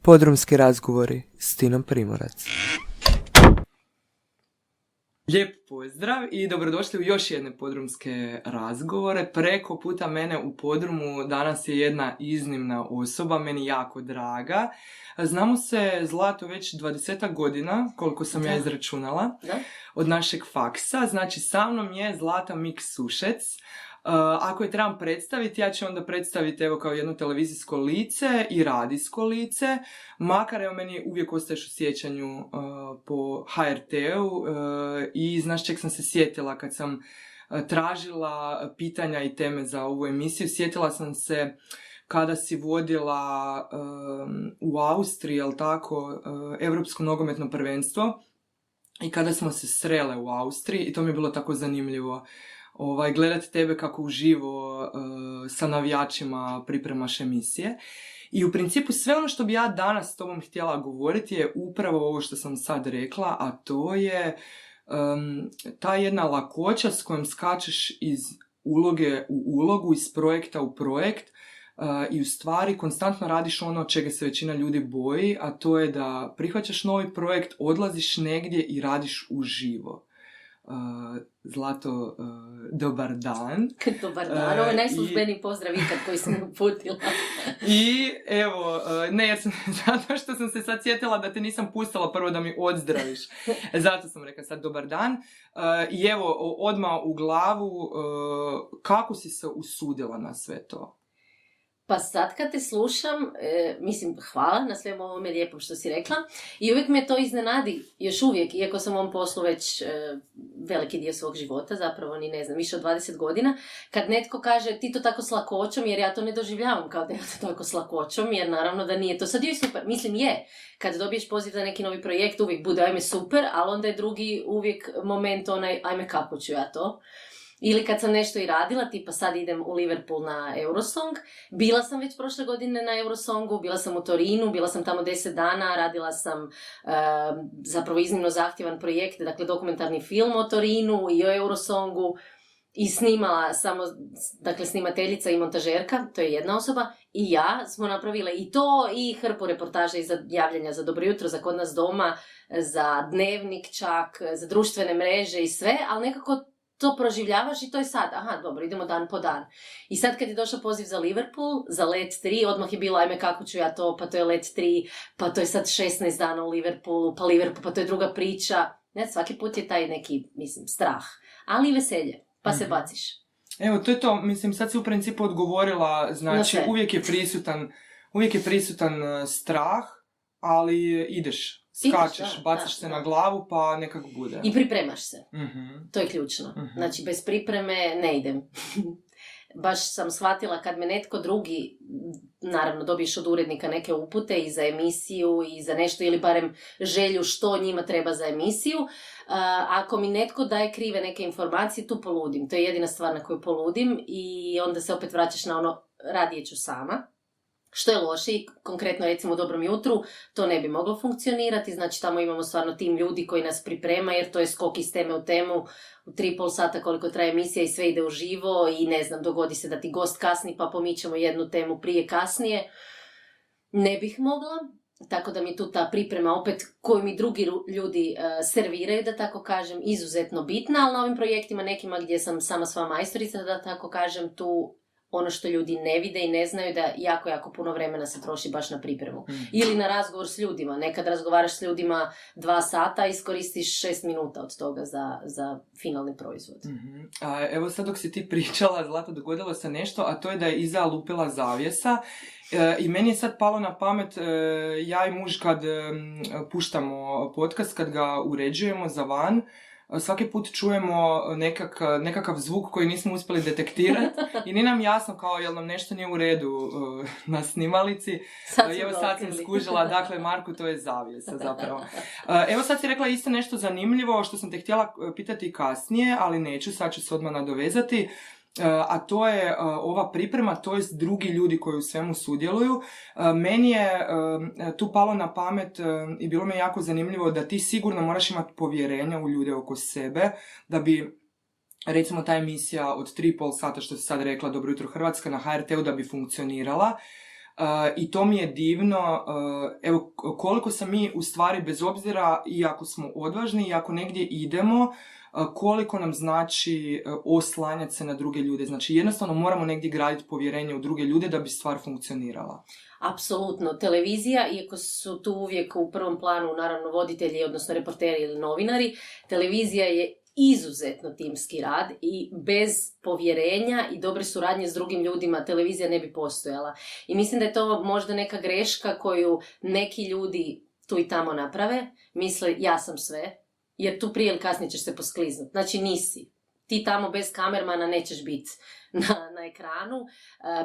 Podrumski razgovori s Tinom Primorac. Lijep pozdrav i dobrodošli u još jedne podrumske razgovore. Preko puta mene u podrumu danas je jedna iznimna osoba, meni jako draga. Znamo se, Zlato, već 20 godina, koliko sam ja izračunala, od našeg faksa. Znači, sa mnom je Zlata Mik-Sušec. Ako je trebam predstaviti, ja ću onda predstaviti evo kao jedno televizijsko lice i radijsko lice, makar evo meni uvijek ostaješ u sjećanju po HRT-u i znaš čeg sam se sjetila kad sam tražila pitanja i teme za ovu emisiju. Sjetila sam se kada si vodila u Austriji, jel tako, Europsko nogometno prvenstvo i kada smo se srele u Austriji i to mi je bilo tako zanimljivo. Gledati tebe kako uživo sa navijačima pripremaš emisije. I u principu sve ono što bi ja danas s tobom htjela govoriti je upravo ovo što sam sad rekla, a to je ta jedna lakoća s kojom skačeš iz uloge u ulogu, iz projekta u projekt i u stvari konstantno radiš ono čega se većina ljudi boji, a to je da prihvaćaš novi projekt, odlaziš negdje i radiš uživo. Zlato, dobar dan. Dobar dan, ovo je najslužbeniji pozdrav ikad koji sam uputila. I evo, zato što sam se sad sjetila da te nisam pustila prvo da mi odzdraviš. Zato sam rekla sad dobar dan. I evo, odmah u glavu, kako si se usudila na sve to? Pa sad kad te slušam, hvala na svemu ovome lijepom što si rekla i uvijek me to iznenadi, još uvijek, iako sam u ovom poslu već veliki dio svog života, zapravo ni ne znam, više od 20 godina, kad netko kaže ti to tako s lakoćom, jer ja to ne doživljavam kao da je to tako s lakoćom, jer naravno da nije to. Sad je super, je, kad dobiješ poziv za neki novi projekt, uvijek bude ajme super, ali onda je drugi uvijek moment onaj ajme kako ću ja to. Ili kad sam nešto i radila, tipa sad idem u Liverpool na Eurosong, bila sam već prošle godine na Eurosongu, bila sam u Torinu, bila sam tamo 10 dana, radila sam zapravo iznimno zahtjevan projekt, dakle dokumentarni film o Torinu i o Eurosongu i snimala samo, dakle snimateljica i montažerka, to je jedna osoba, i ja smo napravile i to i hrpu reportaža i za javljanja za Dobro jutro, za Kod nas doma, za Dnevnik čak, za društvene mreže i sve, ali nekako to proživljavaš i to je sad, dobro, idemo dan po dan. I sad kad je došao poziv za Liverpool, za Let 3, odmah je bilo, ajme kako ću ja to, pa to je Let 3, pa to je sad 16 dana u Liverpoolu, pa to je druga priča. Ne, svaki put je taj neki, strah, ali i veselje, pa se baciš. Evo, to je to, sad si u principu odgovorila, znači uvijek je prisutan strah, ali ideš. Skačeš, baciš se na glavu, pa nekako bude. I pripremaš se. To je ključno. Znači, bez pripreme ne idem. Baš sam shvatila kad me netko drugi, naravno dobiješ od urednika neke upute i za emisiju i za nešto, ili barem želju što njima treba za emisiju. Ako mi netko daje krive neke informacije, tu poludim. To je jedina stvar na koju poludim i onda se opet vraćaš na ono, radije ću sama. Što je loše i konkretno recimo u Dobrom jutru, to ne bi moglo funkcionirati, znači tamo imamo stvarno tim ljudi koji nas priprema jer to je skok iz teme u temu, u 3,5 sata koliko traje emisija i sve ide uživo i ne znam, dogodi se da ti gost kasni pa pomičemo jednu temu prije kasnije. Ne bih mogla, tako da mi tu ta priprema opet koju mi drugi ljudi serviraju, da tako kažem, izuzetno bitna, ali na ovim projektima nekima gdje sam sama sva majstorica, da tako kažem, tu ono što ljudi ne vide i ne znaju da jako, jako puno vremena se troši baš na pripremu. Ili na razgovor s ljudima. Nekad razgovaraš s ljudima 2 sata, iskoristiš 6 minuta od toga za finalni proizvod. Evo sad dok si ti pričala, Zlata, dogodilo se nešto, a to je da je iza lupila zavjesa. I meni je sad palo na pamet, ja i muž kad puštamo podcast, kad ga uređujemo za van, svaki put čujemo nekakav zvuk koji nismo uspjeli detektirati i nije nam jasno kao jel nam nešto nije u redu na snimalici. Evo sad sam skužila, dakle Marku, to je zavjesa zapravo. Evo sad si rekla isto nešto zanimljivo što sam te htjela pitati kasnije, ali neću, sad ću se odmah nadovezati. A to je ova priprema, to jest drugi ljudi koji u svemu sudjeluju. Meni je tu palo na pamet i bilo mi je jako zanimljivo da ti sigurno moraš imati povjerenja u ljude oko sebe, da bi recimo ta emisija od 3,5 sata što si sad rekla Dobro jutro Hrvatska na HRT-u da bi funkcionirala. I to mi je divno, evo koliko sam mi u stvari bez obzira i ako smo odvažni i ako negdje idemo, koliko nam znači oslanjati se na druge ljude. Znači jednostavno moramo negdje graditi povjerenje u druge ljude da bi stvar funkcionirala. Apsolutno. Televizija, iako su tu uvijek u prvom planu naravno voditelji, odnosno reporteri ili novinari, televizija je izuzetno timski rad i bez povjerenja i dobre suradnje s drugim ljudima televizija ne bi postojala. I mislim da je to možda neka greška koju neki ljudi tu i tamo naprave, misle ja sam sve, jer tu prije ili kasnije ćeš se poskliznuti. Znači nisi. Ti tamo bez kamermana nećeš biti na ekranu,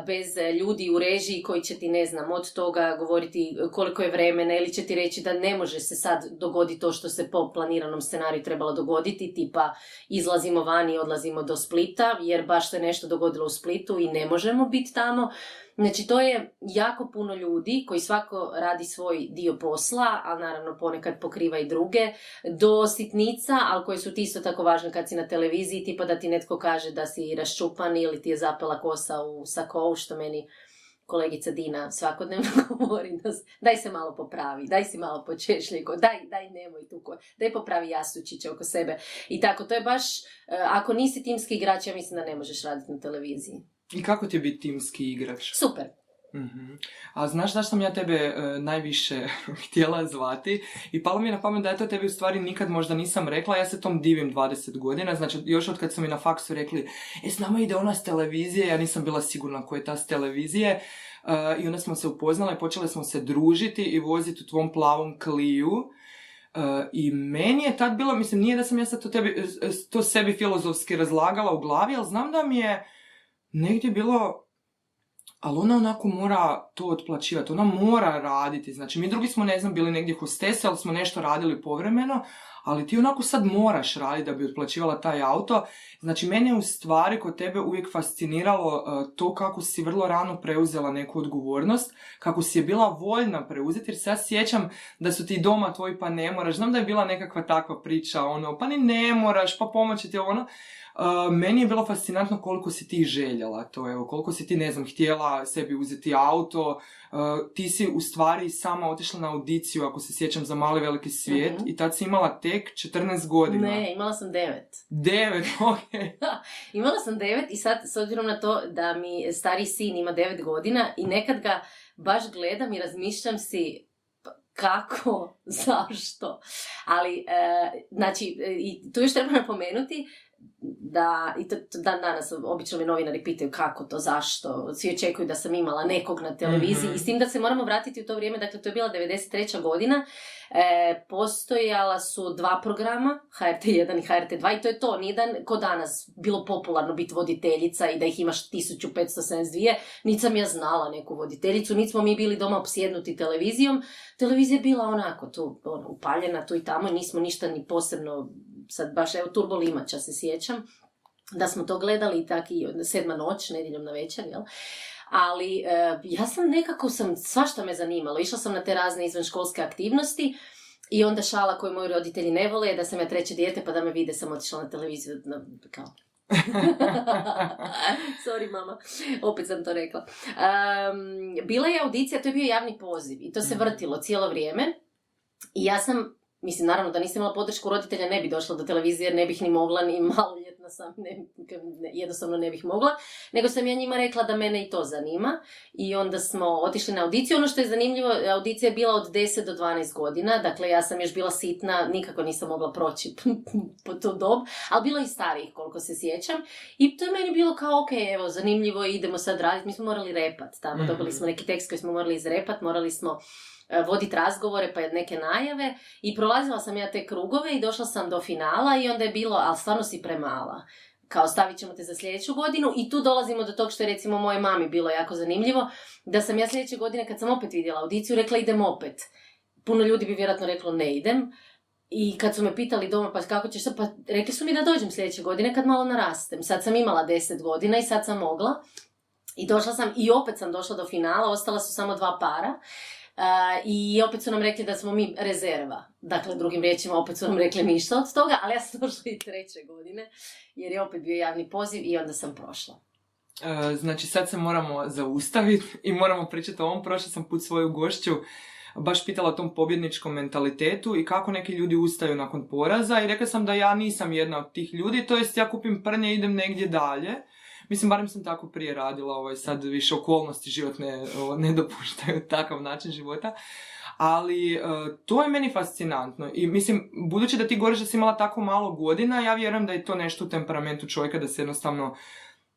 bez ljudi u režiji koji će ti, ne znam, od toga govoriti koliko je vremena ili će ti reći da ne može se sad dogoditi to što se po planiranom scenariju trebalo dogoditi, tipa izlazimo van i odlazimo do Splita jer baš se nešto dogodilo u Splitu i ne možemo biti tamo. Znači to je jako puno ljudi koji svako radi svoj dio posla, ali naravno ponekad pokriva i druge, do sitnica, ali koje su ti isto tako važne kad si na televiziji, tipa da ti netko kaže da si raščupan ili ti je zapela kosa u sakou, što meni kolegica Dina svakodnevno govori, daj se malo popravi, daj si malo počešljaj, daj nemoj tu, daj popravi jastučiće oko sebe. I tako, to je baš, ako nisi timski igrač, ja mislim da ne možeš raditi na televiziji. I kako ti je biti timski igrač? Super. Mm-hmm. A znaš zašto sam ja tebe najviše htjela zvati? I palo mi je na pamet da ja to tebi u stvari nikad možda nisam rekla, ja se tom divim 20 godina, znači još od kad su mi na faksu rekli s nama ide ona s televizije, ja nisam bila sigurna ko je ta s televizije, i onda smo se upoznali, počeli smo se družiti i voziti u tvom plavom Cliu. I meni je tad bilo, mislim nije da sam ja sad to sebi filozofski razlagala u glavi, ali znam da mi je negdje bilo, ali ona onako mora to otplaćivati, ona mora raditi, znači mi drugi smo, ne znam, bili negdje hostese, ali smo nešto radili povremeno, ali ti onako sad moraš raditi da bi otplaćivala taj auto. Znači mene je u stvari kod tebe uvijek fasciniralo to kako si vrlo rano preuzela neku odgovornost, kako si je bila voljna preuzeti, jer se ja sjećam da su ti doma tvoji pa ne moraš, znam da je bila nekakva takva priča, ono, pa ni ne moraš, pa pomoći ti ono. Meni je bilo fascinantno koliko si ti željela to, evo, koliko si ti, ne znam, htjela sebi uzeti auto, ti si u stvari sama otišla na audiciju, ako se sjećam, za Mali veliki svijet, mm-hmm. I tad si imala tek 14 godina. Ne, imala sam 9. 9, okej. Imala sam 9 i sad, s obzirom na to da mi stari sin ima 9 godina i nekad ga baš gledam i razmišljam si kako, zašto. Ali, znači, i tu još treba napomenuti da, i to dan danas obično me novinari pitaju kako to, zašto, svi očekuju da sam imala nekog na televiziji, mm-hmm. I s tim da se moramo vratiti u to vrijeme, dakle to je bila 93. godina, postojala su 2 programa, HRT1 i HRT2 i to je to, nije da ko danas bilo popularno biti voditeljica i da ih imaš 1572, niti sam ja znala neku voditeljicu, niti smo mi bili doma opsjednuti televizijom, televizija je bila onako tu, upaljena tu i tamo i nismo ništa ni posebno, sad baš evo Turbo Limača se sjećam, da smo to gledali i tak i 7. noć, nedjeljom na večer, jel? Ali ja sam nekako, svašta me zanimalo, išla sam na te razne izvanškolske aktivnosti i onda šala koju moji roditelji ne vole je da sam ja 3. dijete pa da me vide sam otišla na televiziju, kao... Sorry mama, opet sam to rekla. Bila je audicija, to je bio javni poziv i to se vrtilo cijelo vrijeme i ja sam, mislim, naravno da nisam imala podršku roditelja, ne bi došla do televizije, jer ne bih ni mogla, ni maloljetna sam, jednostavno ne bih mogla, nego sam ja njima rekla da mene i to zanima i onda smo otišli na audiciju. Ono što je zanimljivo, audicija je bila od 10 do 12 godina, dakle ja sam još bila sitna, nikako nisam mogla proći po tu dob, ali bilo i starijih koliko se sjećam i to je meni bilo kao ok, evo, zanimljivo, idemo sad raditi, mi smo morali repat tamo, mm-hmm. Dobili smo neki tekst koji smo morali izrepat, morali smo voditi razgovore pa neke najave i prolazila sam ja te krugove i došla sam do finala i onda je bilo, ali stvarno si premala, kao stavit ćemo te za sljedeću godinu i tu dolazimo do tog što je recimo moje mami bilo jako zanimljivo, da sam ja sljedeće godine kad sam opet vidjela audiciju rekla idem opet. Puno ljudi bi vjerojatno reklo ne idem i kad su me pitali doma pa kako ćeš sad, pa rekli su mi da dođem sljedeće godine kad malo narastem. Sad sam imala 10 godina i sad sam mogla i došla sam i opet sam došla do finala, ostala su samo 2 para. I opet su nam rekli da smo mi rezerva. Dakle, drugim riječima, opet su nam rekli ništa od toga, ali ja sam došla i 3. godine, jer je opet bio javni poziv i onda sam prošla. Znači sad se moramo zaustaviti i moramo pričati o ovom. Prošli sam put svoju gošću baš pitala o tom pobjedničkom mentalitetu i kako neki ljudi ustaju nakon poraza i rekla sam da ja nisam jedna od tih ljudi, to jest ja kupim prnje i idem negdje dalje. Mislim, barem sam tako prije radila, sad više okolnosti životne ne dopuštaju takav način života. Ali to je meni fascinantno i mislim, budući da ti govoriš da si imala tako malo godina, ja vjerujem da je to nešto u temperamentu čovjeka da se jednostavno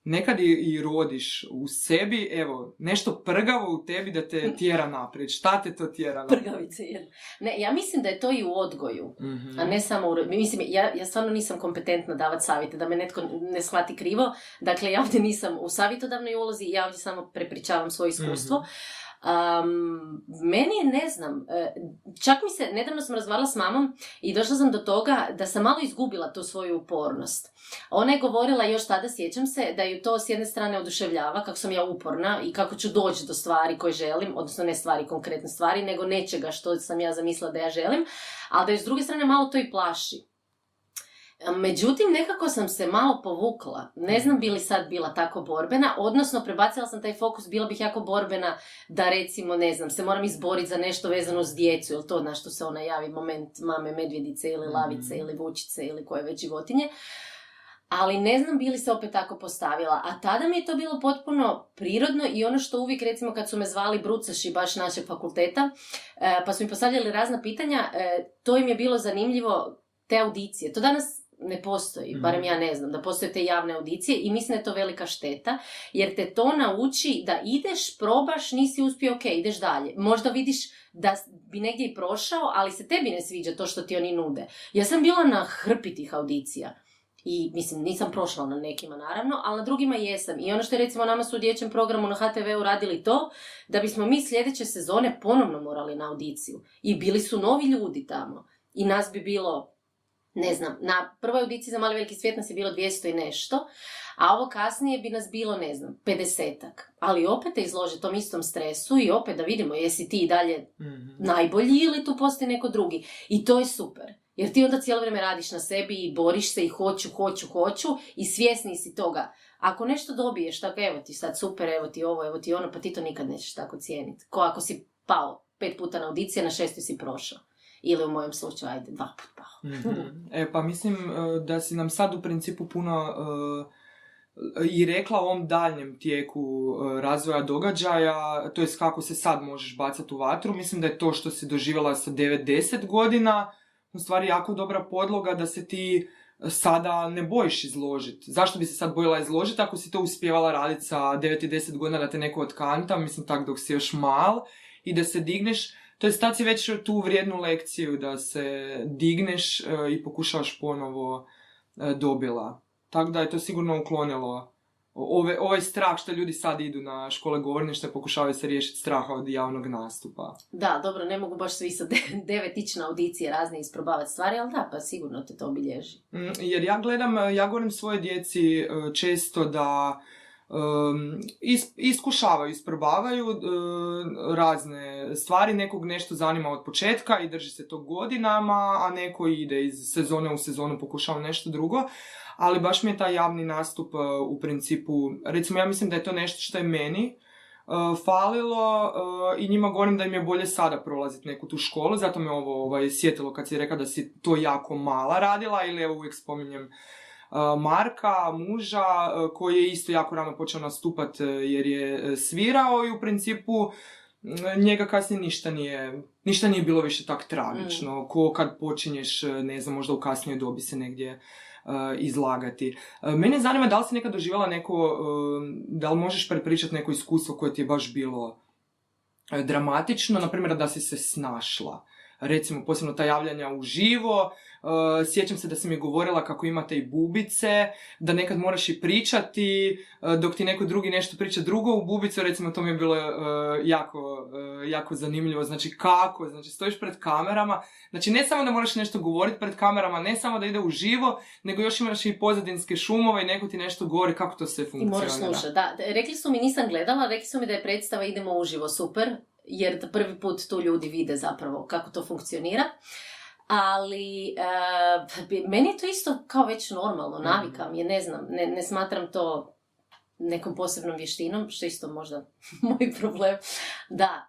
nekad i rodiš u sebi, evo, nešto prgavo u tebi da te tjera naprijed. Šta te to tjera naprijed? Prgavice jedna. Ne, ja mislim da je to i u odgoju, a ne samo u... Mislim, ja stvarno nisam kompetentna davati savjete, da me netko ne shvati krivo. Dakle, ja ovdje nisam u savjetodavnoj ulozi, ja ovdje samo prepričavam svoje iskustvo. Meni je, ne znam, čak mi se, nedavno sam razgovarala s mamom i došla sam do toga da sam malo izgubila tu svoju upornost. Ona je govorila još tada, sjećam se, da ju to s jedne strane oduševljava, kako sam ja uporna i kako ću doći do stvari koje želim, odnosno ne stvari, konkretne stvari, nego nečega što sam ja zamislila da ja želim, ali da ju s druge strane malo to i plaši. Međutim, nekako sam se malo povukla. Ne znam bi li sad bila tako borbena, odnosno prebacila sam taj fokus, bila bih jako borbena da recimo, ne znam, se moram izboriti za nešto vezano s djecu, ili to na što se ona javi moment mame medvjedice ili lavice ili vučice ili koje već životinje. Ali ne znam bi li se opet tako postavila. A tada mi je to bilo potpuno prirodno i ono što uvijek, recimo, kad su me zvali brucaši baš našeg fakulteta, pa su mi postavljali razna pitanja, to im je bilo zanimljivo, te audicije. To danas ne postoji, barem ja ne znam, da postoje te javne audicije i mislim da je to velika šteta, jer te to nauči da ideš, probaš, nisi uspio, ok, ideš dalje. Možda vidiš da bi negdje i prošao, ali se tebi ne sviđa to što ti oni nude. Ja sam bila na hrpi tih audicija. I, mislim, nisam prošla na nekima, naravno, ali na drugima jesam. I ono što je, recimo, nama su u dječjem programu na HTV-u radili to, da bismo mi sljedeće sezone ponovno morali na audiciju. I bili su novi ljudi tamo. I nas bi bilo, ne znam, na prvoj audiciji za Mali veliki svijet nas je bilo 200 i nešto, a ovo kasnije bi nas bilo, ne znam, 50-ak. Ali opet te izlože tom istom stresu i opet da vidimo jesi ti i dalje najbolji ili tu postoji neko drugi. I to je super. Jer ti onda cijelo vrijeme radiš na sebi i boriš se i hoću i svjesni si toga. Ako nešto dobiješ, tako evo ti sad super, evo ti ovo, evo ti ono, pa ti to nikad nećeš tako cijeniti. Ko ako si pao 5 puta na audicije, na 6 si prošao. Ili u mojem slučaju, ajde, 2 puta pao. Pa mislim da si nam sad u principu puno i rekla o ovom daljnjem tijeku razvoja događaja, to jest kako se sad možeš bacati u vatru. Mislim da je to što si doživjela sa 9-10 godina, u stvari jako dobra podloga da se ti sada ne bojiš izložiti. Zašto bi se sad bojila izložiti ako si to uspijevala raditi sa 9 i 10 godina da te neko otkanta, mislim tak dok si još mal i da se digneš, to je tad si već tu vrijednu lekciju da se digneš i pokušavaš ponovo dobila. Tako da je to sigurno uklonilo ovaj strah što ljudi sad idu na škole govorništva, pokušavaju se riješiti straha od javnog nastupa. Da, dobro, ne mogu baš svi sa 9 ići na audicije razne isprobavati stvari, ali da, pa sigurno te to obilježi. Jer ja govorim svoje djeci često da iskušavaju, isprobavaju razne stvari, nekog nešto zanima od početka i drži se to godinama, a neko ide iz sezone u sezonu, pokušava nešto drugo. Ali baš mi je taj javni nastup u principu, recimo ja mislim da je to nešto što je meni falilo i njima govorim da im je bolje sada prolaziti neku tu školu, zato me ovo sjetilo kad si rekla da si to jako mala radila, ili evo uvijek spominjem Marka, muža, koji je isto jako rano počeo nastupati jer je svirao i u principu njega kasnije ništa nije bilo više tak tragično, ko kad počinješ, ne znam, možda u kasnijoj dobi se negdje izlagati. Mene zanima da li si nekad doživjela neko, da li možeš prepričati neko iskustvo koje ti je baš bilo dramatično, na primjer da si se snašla. Recimo, posebno ta javljanja uživo, sjećam se da si mi govorila kako imate i bubice, da nekad moraš i pričati, dok ti neko drugi nešto priča drugo u bubicu, recimo to mi je bilo jako zanimljivo, znači kako, znači stojiš pred kamerama, znači ne samo da moraš nešto govoriti pred kamerama, ne samo da ide uživo, nego još imaš i pozadinske šumove i neko ti nešto govori, kako to sve funkcionira. I moraš slušati, da. Rekli su mi, nisam gledala, rekli su mi da je predstava Idemo uživo super, jer prvi put tu ljudi vide zapravo kako to funkcionira. Ali meni je to isto kao već normalno, navika mi je, ne znam, ne smatram to nekom posebnom vještinom, što isto možda moj problem. Da,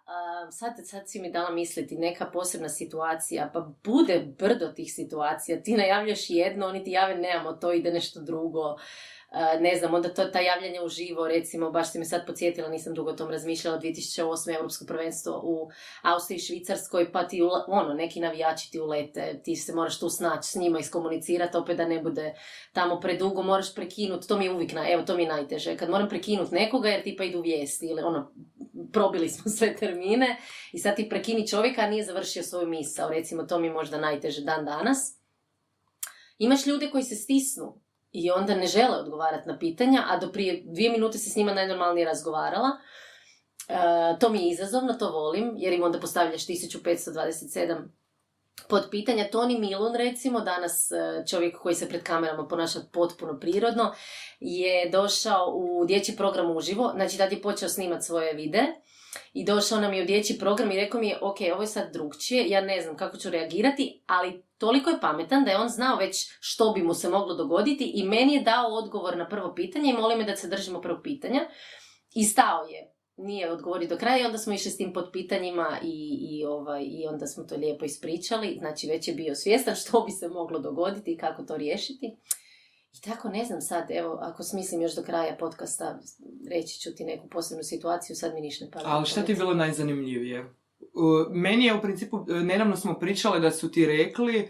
sad si mi dala misliti, neka posebna situacija, pa bude brdo tih situacija, ti najavljaš jedno, oni ti jave nemamo, to ide nešto drugo. Ne znam, onda ta javljanja uživo, recimo, baš si me sad podsjetila, nisam dugo o tom razmišljala, 2008. Europsko prvenstvo u Austriji i Švicarskoj, pa ti, neki navijači ti ulete, ti se moraš tu snaći s njima, iskomunicirati, opet da ne bude tamo predugo, moraš prekinuti, to mi je uvijek, to mi je najteže, kad moram prekinuti nekoga jer tipa idu vijesti, ili probili smo sve termine i sad ti prekini čovjeka, a nije završio svoju misao, recimo, to mi je možda najteže dan danas. Imaš ljude koji se stisnu i onda ne žele odgovarati na pitanja, a do prije 2 minute si s njima najnormalnije razgovarala. To mi je izazovno, to volim, jer im onda postavljaš 1527 pod pitanja. Toni Milun, recimo, danas čovjek koji se pred kamerama ponaša potpuno prirodno, je došao u dječji program uživo, znači tad je počeo snimati svoje videe, i došao nam je u dječji program i rekao mi je, ok, ovo je sad drugčije, ja ne znam kako ću reagirati, ali toliko je pametan da je on znao već što bi mu se moglo dogoditi i meni je dao odgovor na prvo pitanje i moli me da se držimo prvog pitanja. I stao je, nije odgovorio do kraja i onda smo išli s tim pod pitanjima i onda smo to lijepo ispričali. Znači već je bio svjestan što bi se moglo dogoditi i kako to riješiti. I tako, ne znam sad, evo, ako smislim još do kraja podcasta, reći ću ti neku posebnu situaciju, sad mi ništa ne pada. Ali šta ti je bilo najzanimljivije? Meni je u principu, nedavno smo pričale da su ti rekli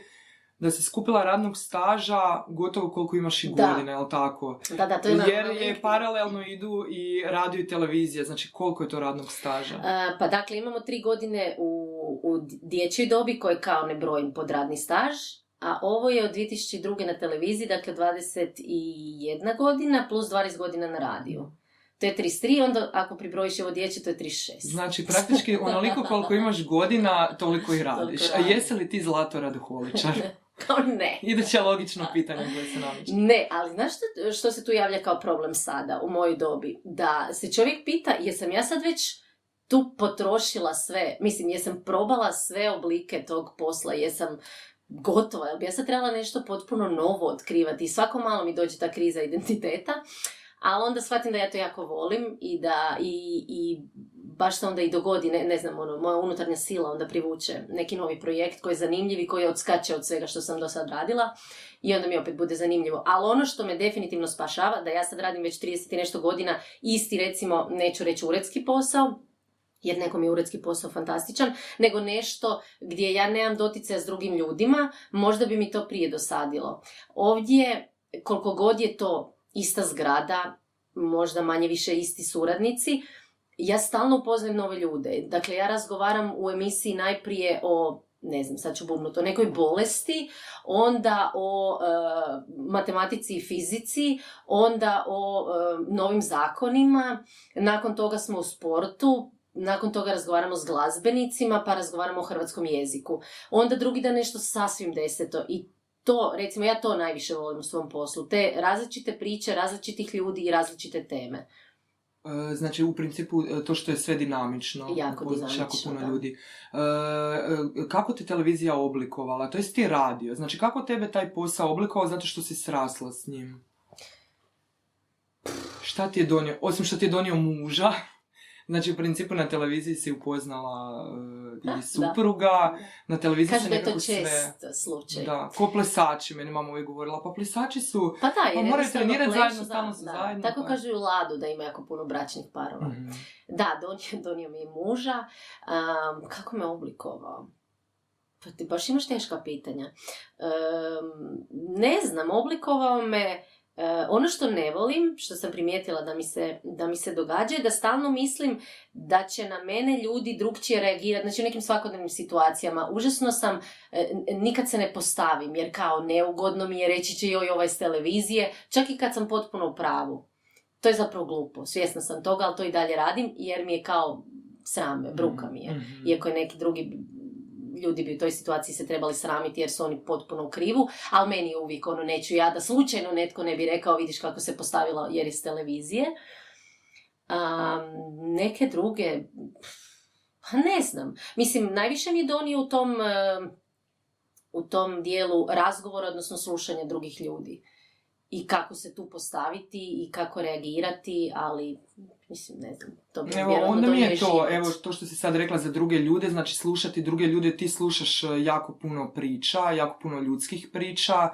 da si skupila radnog staža gotovo koliko imaš i godina, jel tako? Da, to je jer je paralelno idu i radio i televizija, znači koliko je to radnog staža? Pa dakle, imamo 3 godine u dječjoj dobi koje kao ne brojim pod radni staž, a ovo je od 2002. na televiziji, dakle 21 godina plus 12 godina na radiju. To je 33, onda ako pribrojiš ovo dječje, to je 36. Znači, praktički onoliko koliko imaš godina, toliko i radiš. A jesi li ti Zlato radoholičar? Kao ne. Iduće logično pitanje koje se nameće. Ne, ali znaš što se tu javlja kao problem sada, u mojoj dobi? Da se čovjek pita, jesam ja sad već tu potrošila sve, mislim, jesam probala sve oblike tog posla, jesam gotova, jel bi ja sad trebala nešto potpuno novo otkrivati i svako malo mi dođe ta kriza identiteta, ali onda shvatim da ja to jako volim i da i baš se onda i dogodi, ne znam, moja unutarnja sila onda privuče neki novi projekt koji je zanimljiv i koji odskače od svega što sam do sad radila i onda mi opet bude zanimljivo. Ali ono što me definitivno spašava, da ja sad radim već 30 i nešto godina isti, recimo, neću reći uredski posao, jer nekom je uredski posao fantastičan, nego nešto gdje ja nemam doticaja s drugim ljudima, možda bi mi to prije dosadilo. Ovdje, koliko god je to ista zgrada, možda manje više isti suradnici, ja stalno upoznajem nove ljude. Dakle, ja razgovaram u emisiji najprije o, ne znam, sad ću bubnuti, o nekoj bolesti, onda o matematici i fizici, onda o novim zakonima, nakon toga smo u sportu, nakon toga razgovaramo s glazbenicima, pa razgovaramo o hrvatskom jeziku. Onda drugi dan nešto sasvim deseto i to, recimo, ja to najviše volim u svom poslu. Te različite priče, različitih ljudi i različite teme. Znači, u principu, to što je sve dinamično. Jako dinamično, jako puno ljudi. Kako te televizija oblikovala? To jest ti radio. Znači, kako tebe taj posao oblikovao zato što si srasla s njim? Šta ti je donio? Osim što ti je donio muža. Znači, u principu na televiziji si upoznala i supruga, na televiziji se nekako sve... Kažu da je to čest slučaj. Da, ko plesači, meni mama uvijek govorila, pa plesači su... Pa da, jer moraju trenirati zajedno, stalno su zajedno. Tako kažu i u Ladu da ima jako puno bračnih parova. Mm-hmm. Da, donio mi je muža. Kako me oblikovao? Pa ti baš imaš teška pitanja. Ne znam, oblikovao me... Ono što ne volim, što sam primijetila da mi se događa, je da stalno mislim da će na mene ljudi drugčije reagirati, znači u nekim svakodnevnim situacijama. Užasno sam, nikad se ne postavim, jer kao neugodno mi je reći će joj ovaj s televizije, čak i kad sam potpuno u pravu. To je zapravo glupo, svjesna sam toga, ali to i dalje radim, jer mi je kao srame, bruka mi je. Mm-hmm. Iako je neki drugi ljudi bi u toj situaciji se trebali sramiti jer su oni potpuno u krivu, ali meni je uvijek neću ja da slučajno netko ne bi rekao vidiš kako se postavila jer je s televizije. Neke druge, pa ne znam. Mislim, najviše mi je donio u tom dijelu razgovora, odnosno slušanja drugih ljudi. i kako se tu postaviti i kako reagirati, ali mislim, ne znam, to bi Evo, vjerojatno onda mi je to, život. evo to što si sad rekla za druge ljude, znači slušati druge ljude, ti slušaš jako puno priča, jako puno ljudskih priča.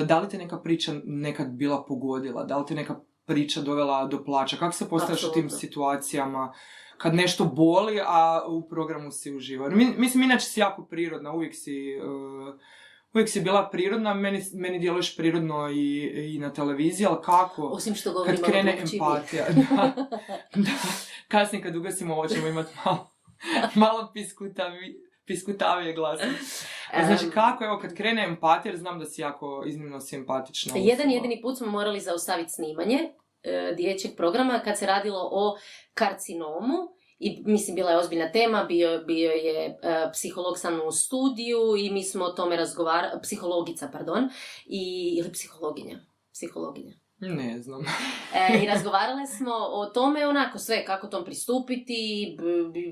Da li te neka priča nekad bila pogodila? Da li te neka priča dovela do plača? Kako se postaviš u tim Apsolutno. situacijama kad nešto boli, a u programu si uživa? Mislim, inače si jako prirodna, uvijek si bila prirodna, meni djeluješ prirodno i na televiziji, ali kako? Osim što govorimo Kad krene drugčije. empatija. Da. Kasnije kad ugasimo ovo ćemo imati malo piskutavije glasa. Znači kako, evo, kad krene empatija, jer znam da si jako iznimno si empatična osoba. Jedan jedini put smo morali zaustaviti snimanje dječjeg programa kad se radilo o karcinomu. I mislim, bila je ozbiljna tema, bio je psiholog sa mnom u studiju i mi smo o tome razgovarali, psihologica, ili psihologinja. Ne znam. I razgovarale smo o tome onako sve, kako tom pristupiti,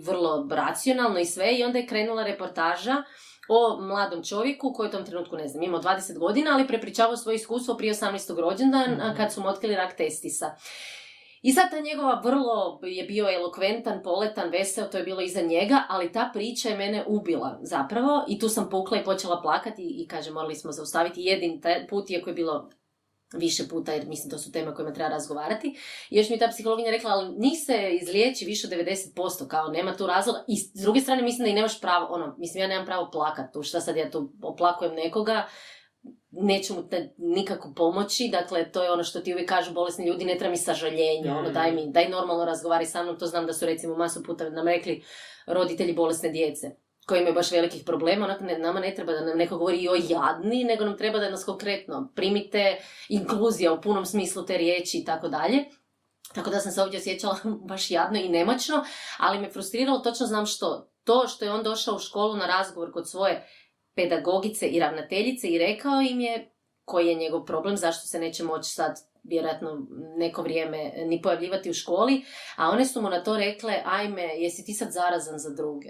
vrlo racionalno i sve, i onda je krenula reportaža o mladom čovjeku koji u tom trenutku, ne znam, imao 20 godina, ali prepričavao svoje iskustvo prije 18. rođendana kad su mu otkrili rak testisa. I sad ta njegova vrlo je bio elokventan, poletan, veseo, to je bilo iza njega, ali ta priča je mene ubila zapravo i tu sam pukla i počela plakati i kažem, morali smo zaustaviti jedin put, iako je bilo više puta, jer mislim to su teme o kojima treba razgovarati. I još mi ta psihologinja rekla, ali njih se izliječi više od 90%, kao nema tu razloga. I s druge strane mislim da i nemaš pravo, mislim ja nemam pravo plakat tu, šta sad ja tu oplakujem nekoga, neću mu nikako pomoći, dakle to je ono što ti uvijek kažu bolesni ljudi, ne treba mi sažaljenje, daj normalno razgovari sa mnom, to znam da su recimo masu puta nam rekli roditelji bolesne djece koji imaju baš velikih problema, nama ne treba da nam neko govori o jadni, nego nam treba da nas konkretno primite, inkluzija u punom smislu te riječi i tako dalje. Tako da sam se ovdje osjećala baš jadno i nemoćno, ali me frustriralo, točno znam što. To što je on došao u školu na razgovor kod svoje pedagogice i ravnateljice i rekao im je koji je njegov problem, zašto se neće moći sad vjerojatno neko vrijeme ni pojavljivati u školi, a one su mu na to rekle, ajme, jesi ti sad zarazan za druge?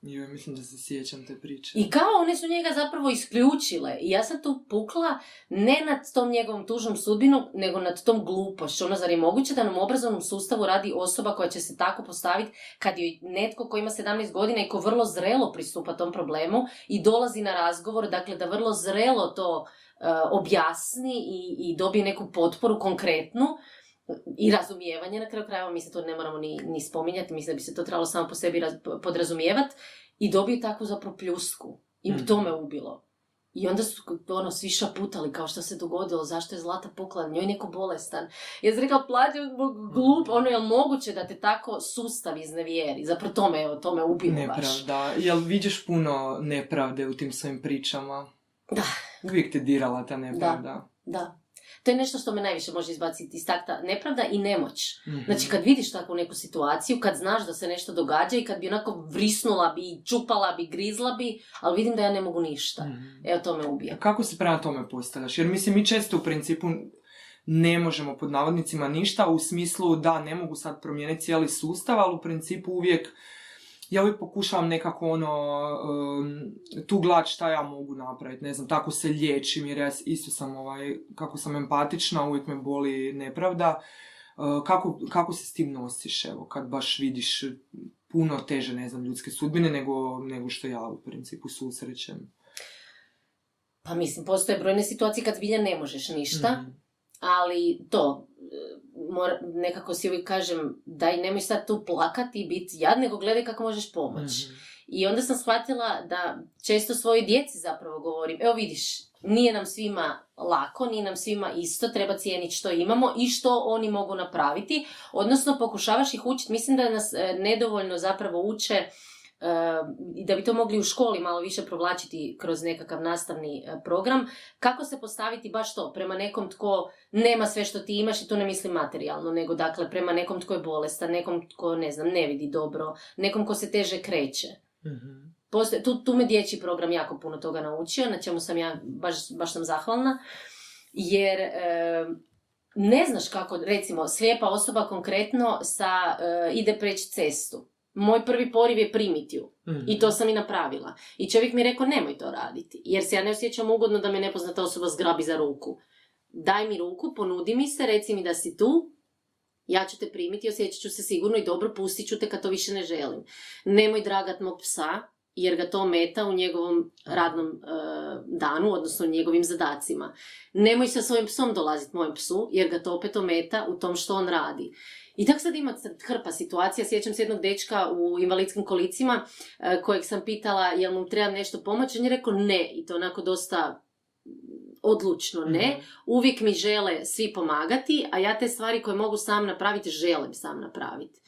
Joj, mislim da se sjećam te priče. I kao one su njega zapravo isključile. I ja sam tu pukla ne nad tom njegovom tužnom sudbinom, nego nad tom glupošću. Ono, zar je moguće da nam u obrazovnom sustavu radi osoba koja će se tako postaviti kad je netko koji ima 17 godina i ko vrlo zrelo pristupa tom problemu i dolazi na razgovor, dakle da vrlo zrelo to objasni i dobije neku potporu konkretnu i razumijevanje na kraju krajeva, mislim to ne moramo ni spominjati, mislim da bi se to trebalo samo po sebi podrazumijevati, i dobiju takvu zapravo pljusku. I to me ubilo. I onda su svi šaputali kao što se dogodilo, zašto je Zlata pukla, njoj neko bolestan. Ja sam rekla, plaćam glup, je li moguće da te tako sustav iznevjeri? Zapravo to me ubilo baš. Nepravda. Jel vidiš puno nepravde u tim svojim pričama? Da. Uvijek te dirala ta nepravda. Da. To je nešto što me najviše može izbaciti iz takta, nepravda i nemoć. Znači kad vidiš takvu neku situaciju, kad znaš da se nešto događa i kad bi onako vrisnula bi, čupala bi, grizla bi, ali vidim da ja ne mogu ništa. Evo, to me ubija. Kako se prema tome postavljaš? Jer mislim, mi često u principu ne možemo pod navodnicima ništa, u smislu da ne mogu sad promijeniti cijeli sustav, ali u principu ja uvijek pokušavam nekako tu gledat šta ja mogu napraviti, ne znam, tako se liječim, jer ja isto sam kako sam empatična, uvijek me boli nepravda. Kako se s tim nosiš, evo, kad baš vidiš puno teže, ne znam, ljudske sudbine nego što ja u principu susrećem? Pa mislim, postoje brojne situacije kad zbilja ne možeš ništa, ali nekako si uvijek kažem, daj nemoj sad tu plakati i biti jad, nego gledaj kako možeš pomoći. I onda sam shvatila da često svojoj djeci zapravo govorim, evo vidiš, nije nam svima lako, nije nam svima isto, treba cijeniti što imamo i što oni mogu napraviti, odnosno pokušavaš ih učiti, mislim da nas nedovoljno zapravo uče i da bi to mogli u školi malo više provlačiti kroz nekakav nastavni program, kako se postaviti baš to, prema nekom tko nema sve što ti imaš, i tu ne mislim materijalno, nego dakle prema nekom tko je bolestan, nekom tko, ne znam, ne vidi dobro, nekom ko se teže kreće. Tu me dječji program jako puno toga naučio, na čemu sam ja baš sam zahvalna, jer ne znaš kako, recimo, slijepa osoba konkretno ide preći cestu. Moj prvi poriv je primiti ju. I to sam i napravila. I čovjek mi je rekao, nemoj to raditi. Jer se ja ne osjećam ugodno da me nepoznata osoba zgrabi za ruku. daj mi ruku, ponudi mi se, reci mi da si tu, ja ću te primiti, osjećat ću se sigurno i dobro, pustit ću te kad to više ne želim. Nemoj dragat mog psa, jer ga to ometa u njegovom radnom danu, odnosno u njegovim zadacima. Nemoj sa svojim psom dolaziti mojem psu, jer ga to opet ometa u tom što on radi. I tako sad ima hrpa situacija. Sjećam se jednog dečka u invalidskim kolicima kojeg sam pitala jel mu treba nešto pomoći. On je rekao ne, i to onako dosta odlučno ne. Uvijek mi žele svi pomagati, a ja te stvari koje mogu sam napraviti, želim sam napraviti.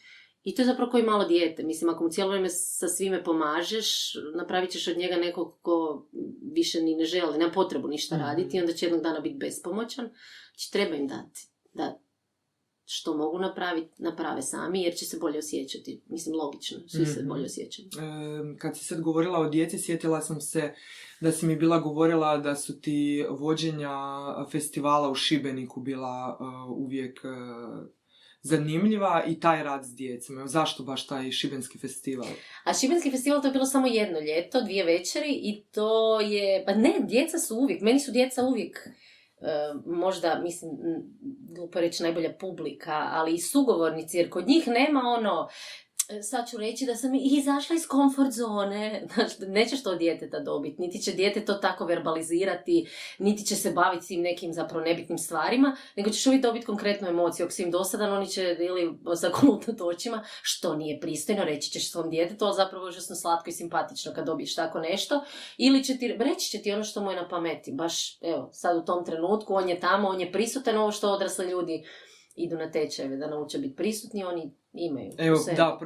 I to je zapravo koji malo dijete. Mislim, ako mu cijelo vrijeme sa svime pomažeš, napravit ćeš od njega nekog ko više ni ne želi, nema potrebu ništa raditi, onda će jednog dana biti bespomoćan. Znači, treba im dati da što mogu napraviti, naprave sami, jer će se bolje osjećati. Mislim, logično, svi se bolje osjećaju. Kad si sad govorila o djeci, sjetila sam se da si mi bila govorila da su ti vođenja festivala u Šibeniku bila uvijek zanimljiva i taj rad s djecom. Evo, zašto baš taj šibenski festival? A šibenski festival to je bilo samo jedno ljeto, 2 večeri i to je... Pa ne, djeca su uvijek, meni su djeca uvijek možda, mislim, glupo reći najbolja publika, ali i sugovornici, jer kod njih nema ono, sad ću reći da sam izašla iz comfort zone, znači, nećeš to od djeteta dobiti, niti će dijete to tako verbalizirati, niti će se baviti svim nekim zapravo nebitnim stvarima, nego ćeš uvijek dobiti konkretnu emociju. Ako si im dosadan, oni će ili zakolutati očima, što nije pristojno, reći ćeš svom djetetu, ali zapravo je užasno slatko i simpatično kad dobiješ tako nešto, ili reći će ti ono što mu je na pameti, baš, evo, sad u tom trenutku, on je tamo, on je prisutan, ovo što odrasli ljudi idu na tečajeve da nauče biti prisutni, oni imaju. Evo, da,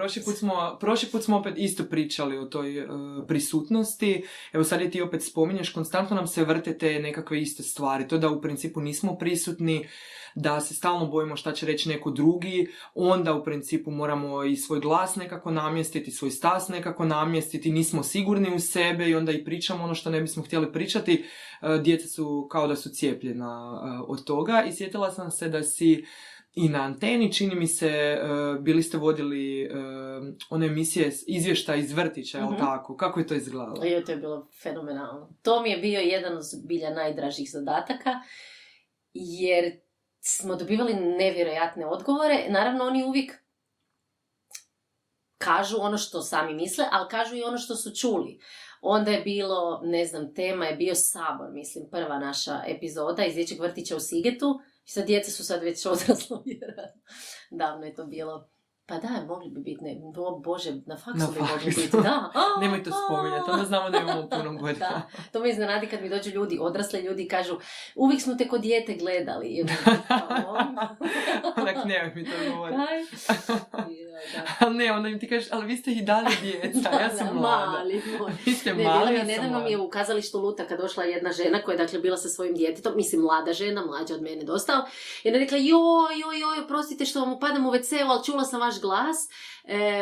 prošli put smo opet isto pričali o toj prisutnosti. Evo, sad je ti opet spominješ, konstantno nam se vrte te nekakve iste stvari. To da u principu nismo prisutni, da se stalno bojimo šta će reći neko drugi, onda u principu moramo i svoj glas nekako namjestiti, svoj stas nekako namjestiti, nismo sigurni u sebe i onda i pričamo ono što ne bismo htjeli pričati. Djeca su kao da su cijepljena od toga i sjetila sam se da si i na anteni, čini mi se, bili ste vodili one emisije izvještaj iz vrtića, jel tako? Kako je to izgledalo? To je bilo fenomenalno. To mi je bio jedan od zbilja najdražih zadataka, jer smo dobivali nevjerojatne odgovore. Naravno, oni uvijek kažu ono što sami misle, ali kažu i ono što su čuli. Onda je bilo, ne znam, tema je bio Sabor, mislim, prva naša epizoda iz dječjeg vrtića u Sigetu. I sad djeca su sad već odrasla, vjerojatno. Davno je to bilo. Pa da, mogli bi biti, bože, na faksu bi mogli biti, da. Nemoj to spominjati, onda znamo da imamo puno godina. Da, to me iznenadi kad mi dođu ljudi, odrasli ljudi i kažu, uvijek smo te kod dijete gledali. Onak, nemoj mi to govoriti. Ne, onda im ti kažeš, ali vi ste i dalje djeca, ja sam mlada. Mali moj. Vi ste mali, ja sam nedavno mi je u kazalištu Lutaka došla jedna žena koja je dakle bila sa svojim djetetom, mislim mlada žena, mlađa od mene dosta, i ona je rekla, joj, prostite što vam upadam u WC-u, ali čula sam vaš glas,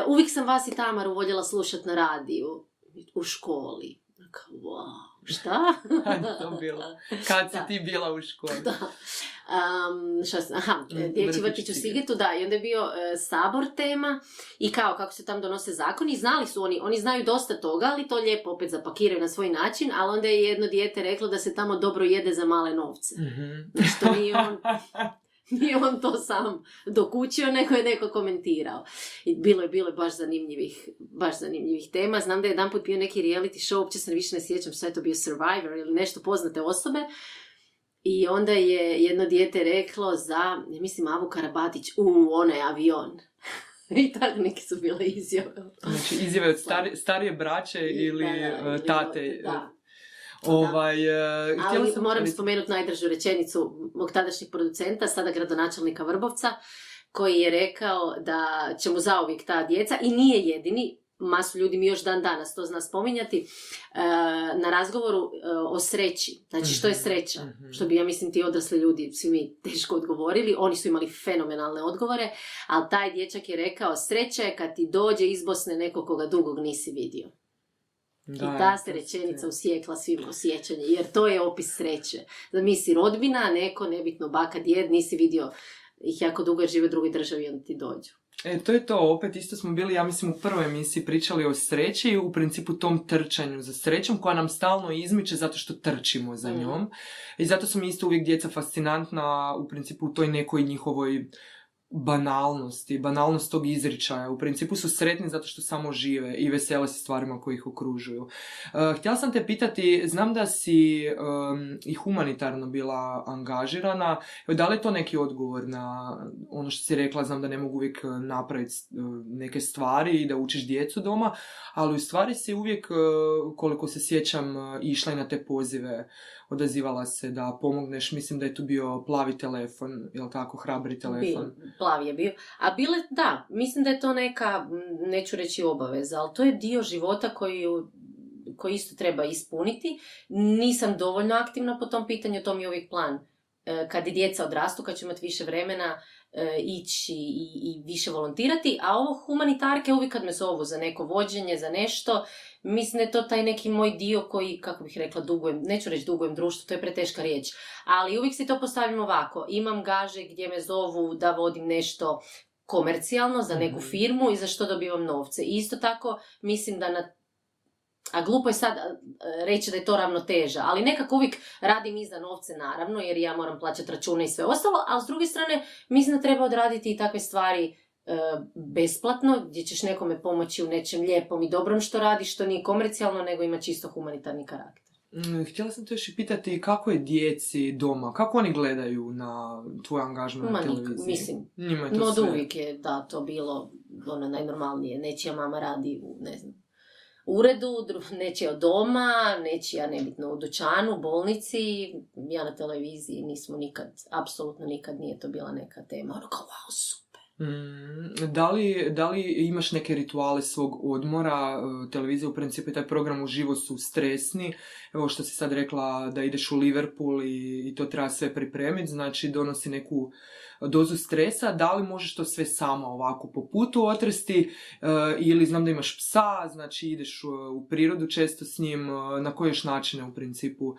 uvijek sam vas i Tamaru voljela slušati na radiju, u školi. Wow, šta? Kad je to bilo? Kad si ti bila u školi? Da. Dječji vrtić u Sigetu, da, i onda je bio Sabor tema i kako se tam donose zakoni, znali su oni znaju dosta toga, ali to lijepo opet zapakiraju na svoj način, ali onda je jedno dijete reklo da se tamo dobro jede za male novce. Što nije on to sam dokučio, nego je neko komentirao. I bilo je baš zanimljivih tema. Znam da je jedanput bio neki reality show, uopće se više ne sjećam što je to bio Survivor ili nešto poznate osobe. I onda je jedno dijete reklo za, ne mislim, Avu Karabatić, onaj avion. I tako neke su bile izjave. Znači izjave od starije braće ili tate. Da. Ali moram spomenuti najdržu rečenicu mog tadašnjeg producenta, sada gradonačelnika Vrbovca, koji je rekao da će mu zauvijek ta djeca, i nije jedini, masu ljudi mi još dan danas to zna spominjati, na razgovoru o sreći. Znači što je sreća? Što bi, ja mislim, ti odrasli ljudi svi mi teško odgovorili. Oni su imali fenomenalne odgovore, ali taj dječak je rekao, sreća je kad ti dođe iz Bosne neko koga dugog nisi vidio. Da, i ta se rečenica usjekla svima osjećanje, jer to je opis sreće. Da mi si rodbina, neko, nebitno, baka, djed, nisi vidio ih jako dugo jer žive u drugoj državi i onda ti dođu. To je to, opet isto smo bili, ja mislim, u prvoj emisiji pričali o sreći i u principu tom trčanju za srećom koja nam stalno izmiče zato što trčimo za njom. I zato su mi isto uvijek djeca fascinantna u principu u toj nekoj njihovoj banalnost tog izričaja. U principu su sretni zato što samo žive i vesele se stvarima koji ih okružuju. Htjela sam te pitati, znam da si i humanitarno bila angažirana. Da li je to neki odgovor na ono što si rekla, znam da ne mogu uvijek napraviti neke stvari i da učiš djecu doma, ali u stvari si uvijek, koliko se sjećam, išla i na te pozive, odazivala se da pomogneš, mislim da je tu bio plavi telefon, jel tako, hrabri telefon? Plavi je bio. A bile, da, mislim da je to neka, neću reći obaveza, ali to je dio života koji isto treba ispuniti. Nisam dovoljno aktivna po tom pitanju, to mi je uvijek plan. Kad je djeca odrastu, kad ću imati više vremena, ići i više volontirati, a ovo humanitarke uvijek kad me zovu za neko vođenje, za nešto, mislim da je to taj neki moj dio koji, kako bih rekla, dugujem, neću reći dugujem društvu, to je preteška riječ, ali uvijek si to postavim ovako, imam gaže gdje me zovu da vodim nešto komercijalno za neku firmu i za što dobivam novce. I isto tako mislim da a glupo je sad reći da je to ravnoteža, ali nekako uvijek radim i za novce naravno, jer ja moram plaćati račune i sve ostalo, ali s druge strane mislim da treba odraditi i takve stvari besplatno, gdje ćeš nekome pomoći u nečem lijepom i dobrom što radiš, što nije komercijalno, nego ima čisto humanitarni karakter. Htjela sam te još i pitati kako je djeci doma, kako oni gledaju na tvoj angažman na televiziji? Mislim, no od uvijek je da to bilo ono najnormalnije, nečija mama radi u, ne znam, uredu, nečija od doma, nečija nebitno u dućanu, bolnici, ja na televiziji nismo nikad, apsolutno nikad nije to bila neka tema, ono kao wow, super. Da li imaš neke rituale svog odmora? Televizija u principu i taj program uživo su stresni. Evo što si sad rekla da ideš u Liverpool i to treba sve pripremiti, znači donosi neku dozu stresa. Da li možeš to sve sama ovako po putu otresti ili znam da imaš psa, znači ideš u prirodu često s njim, na koje još načine u principu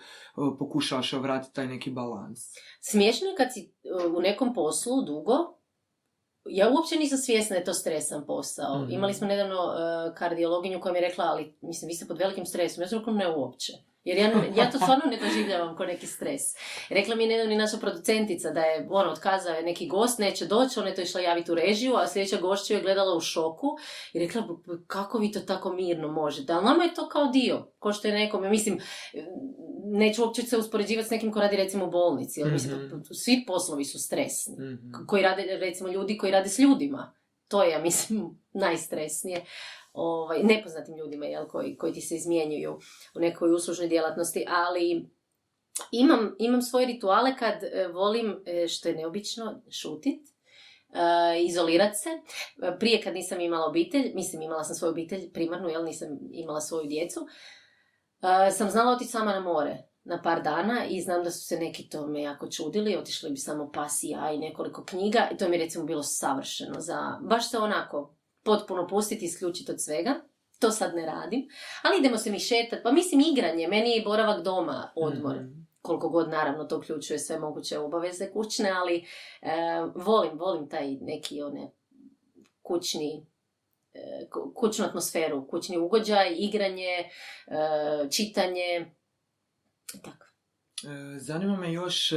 pokušavaš vratiti taj neki balans? Smiješno je kad si u nekom poslu dugo. Ja uopće nisam svjesna da je to stresan posao. Imali smo nedavno kardiologinju koja mi je rekla, ali mislim, vi ste pod velikim stresom. Ja sam rekla, ne uopće. Jer ja to stvarno ne doživljavam kao neki stres. Rekla mi je nedavno i naša producentica da je, otkazao je neki gost, neće doći, ona je to išla javiti u režiju, a sljedeća gošća je gledala u šoku i rekla, kako vi to tako mirno možete? Ali nama je to kao dio, ko što je nekome, mislim, neću uopće se uspoređivati s nekim ko radi recimo u bolnici, jer mislim, svi poslovi su stresni. Koji rade, recimo ljudi koji rade s ljudima, to je, ja mislim, najstresnije. Nepoznatim ljudima, jel, koji ti se izmjenjuju u nekoj uslužnoj djelatnosti, ali imam svoje rituale kad volim, što je neobično, šutit, izolirat se. Prije kad nisam imala obitelj, mislim imala sam svoju obitelj primarnu, jel, nisam imala svoju djecu, sam znala otići sama na more na par dana i znam da su se neki tome jako čudili, otišli bi samo pas i ja i nekoliko knjiga i to mi je recimo bilo savršeno za, baš se onako potpuno pustiti, isključiti od svega. To sad ne radim. Ali idemo se mi šetati. Pa mislim igranje. Meni je boravak doma odmor. Koliko god naravno to uključuje sve moguće obaveze kućne, ali volim taj neki kućnu atmosferu, kućni ugođaj, igranje, čitanje. Tako. Zanima me još,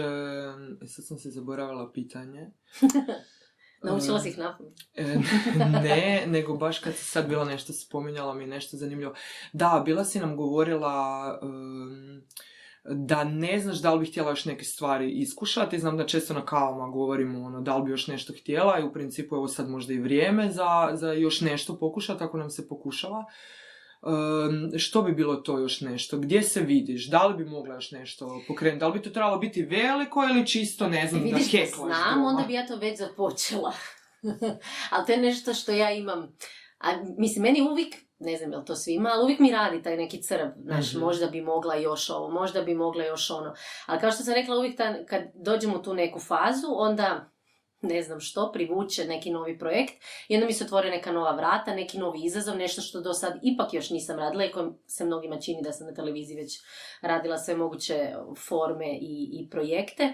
sad sam se zaboravila pitanje. Naučila si ih napamet? Ne, nego baš kad si sad bila nešto spominjala mi nešto zanimljivo. Da, bila si nam govorila da ne znaš da li bi htjela još neke stvari iskušati. Znam da često na kavama govorimo da li bi još nešto htjela i u principu evo sad možda i vrijeme za još nešto pokušati ako nam se pokušava. Što bi bilo to još nešto? Gdje se vidiš? Da li bi mogla još nešto pokrenuti? Da li bi to trebalo biti veliko ili čisto, ne znam, vidiš, da heklaš znam, doma? onda bi ja to već započela. Ali to je nešto što ja imam. A, mislim, meni uvijek, ne znam je li to svima, ali uvijek mi radi taj neki crv. Znaš, možda bi mogla još ovo, možda bi mogla još ono. Ali kao što sam rekla, uvijek kad dođem u tu neku fazu, onda ne znam što, privuče neki novi projekt i onda mi se otvore neka nova vrata, neki novi izazov, nešto što do sad ipak još nisam radila i kojim se mnogima čini da sam na televiziji već radila sve moguće forme i projekte.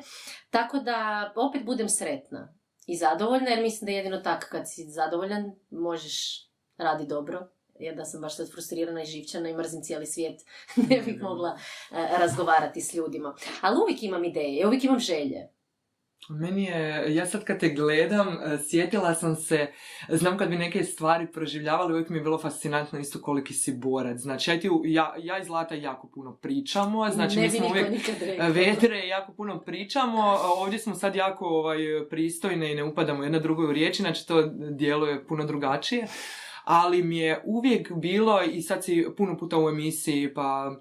Tako da opet budem sretna. i zadovoljna, jer mislim da jedino tako kad si zadovoljan možeš raditi dobro. Jer da sam baš sad frustrirana i živčana i mrzim cijeli svijet, ne bih mogla razgovarati s ljudima. Ali uvijek imam ideje, uvijek imam želje. Meni je, ja sad kad te gledam, sjetila sam se, znam kad bi neke stvari proživljavali, uvijek mi je bilo fascinantno isto koliki si borac. Znači, ja i Zlata jako puno pričamo, znači mi smo uvijek vedre, jako puno pričamo, ovdje smo sad jako pristojne i ne upadamo jedna drugoj u riječi, znači to djeluje puno drugačije. Ali mi je uvijek bilo, i sad si puno puta u emisiji, pa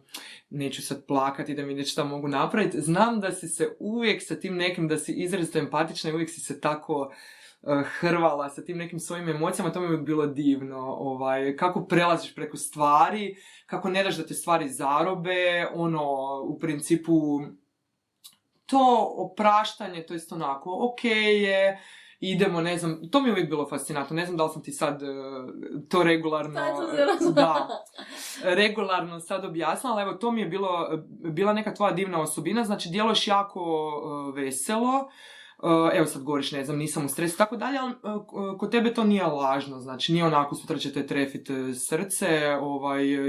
neću sad plakati da mi reći šta mogu napraviti, znam da si se uvijek sa tim nekim, da si izrazito empatična i uvijek si se tako hrvala sa tim nekim svojim emocijama, to mi je bilo divno, kako prelaziš preko stvari, kako ne daš da te stvari zarobe, u principu to opraštanje, to jest onako, je, idemo, ne znam, to mi je uvijek bilo fascinantno, ne znam da li sam ti sad to regularno, regularno sad objasnila, ali evo to mi je bila neka tvoja divna osobina, znači djeluješ jako veselo, evo sad govoriš, ne znam, nisam u stresu, tako dalje, ali kod tebe to nije lažno, znači nije onako sutra će te trefiti srce,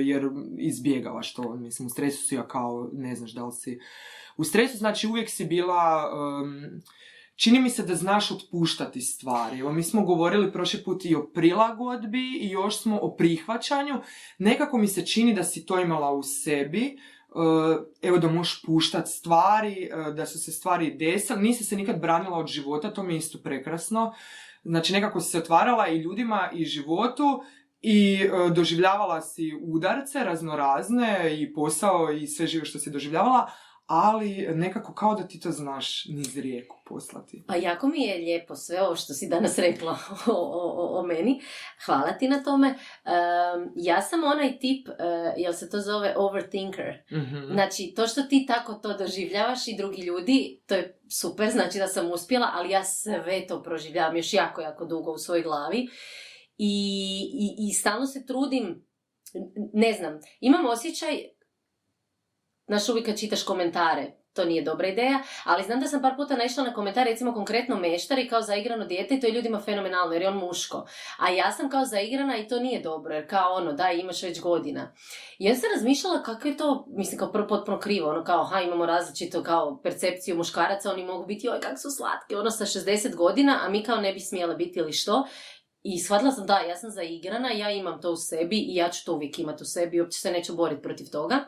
jer izbjegavaš to, mislim, u stresu si, ja kao ne znaš da li si u stresu, znači uvijek si bila... Čini mi se da znaš otpuštati stvari. Evo, mi smo govorili prošli put i o prilagodbi i još smo o prihvaćanju. Nekako mi se čini da si to imala u sebi. Evo, da možeš puštati stvari, da su se stvari desile. Nisi se nikad branila od života, to mi je isto prekrasno. Znači, nekako si se otvarala i ljudima i životu i doživljavala si udarce raznorazne i posao i sve živo što si doživljavala, ali nekako kao da ti to znaš niz rijeku poslati. Pa jako mi je lijepo sve ovo što si danas rekla o meni. Hvala ti na tome. Ja sam onaj tip, jel se to zove overthinker? Mm-hmm. Znači, to što ti tako to doživljavaš i drugi ljudi, to je super, znači da sam uspjela, ali ja sve to proživljavam još jako, jako dugo u svojoj glavi. I stalno se trudim, ne znam, imam osjećaj. Znaš, uvijek kad čitaš komentare, to nije dobra ideja, ali znam da sam par puta naišla na komentare, recimo konkretno Meštari kao zaigrano dijete i to je ljudima fenomenalno jer je on muško. A ja sam kao zaigrana i to nije dobro jer kao da imaš već godina. I ja sam razmišljala kako je to, mislim kao prvo potpuno krivo, kao imamo različito kao percepciju muškaraca, oni mogu biti kako su slatki, sa 60 godina, a mi kao ne bi smjela biti ili što. I shvatila sam da, ja sam zaigrana, ja imam to u sebi i ja ću to uvijek imati u sebi i uopće se neću boriti protiv toga.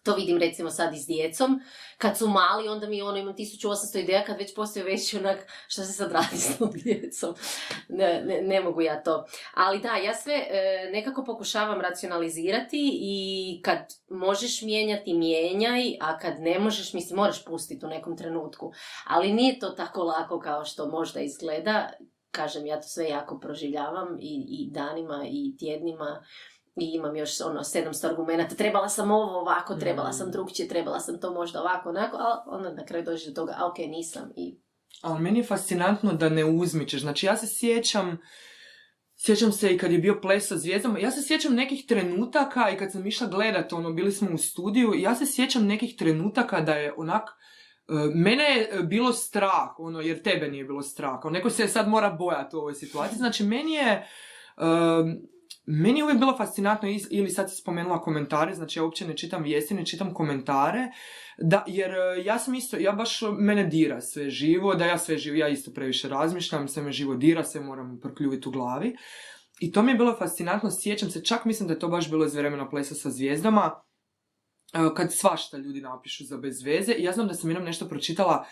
To vidim recimo sad i s djecom. Kad su mali, onda mi imam 1800 ideja, kad već postoje veći šta se sad radi s tom djecom. Ne mogu ja to. Ali da, ja sve nekako pokušavam racionalizirati i kad možeš mijenjati, mijenjaj, a kad ne možeš, mislim, moraš pustiti u nekom trenutku. Ali nije to tako lako kao što možda izgleda. Kažem, ja to sve jako proživljavam i danima i tjednima. I imam još 700 argumenta, trebala sam ovo ovako, trebala sam drugčije, trebala sam to možda ovako, onako, ali onda na kraju dođe do toga, a okej, nisam. Ali meni je fascinantno da ne uzmičeš, znači ja se sjećam se i kad je bio Ples sa zvijezdama, ja se sjećam nekih trenutaka i kad sam išla gledat, bili smo u studiju, ja se sjećam nekih trenutaka da je onak, mene je bilo strah, jer tebe nije bilo strah, neko se sad mora bojati u ovoj situaciji, znači meni je uvijek bilo fascinantno, ili sad si spomenula komentare, znači ja uopće ne čitam vijesti, ne čitam komentare, jer ja sam isto, mene dira sve živo, ja isto previše razmišljam, sve me živo dira, sve moram prokljuviti u glavi. I to mi je bilo fascinantno, sjećam se, čak mislim da je to baš bilo iz vremena Plesa sa zvijezdama, kad svašta ljudi napišu za bez veze, i ja znam da sam jednom nešto pročitala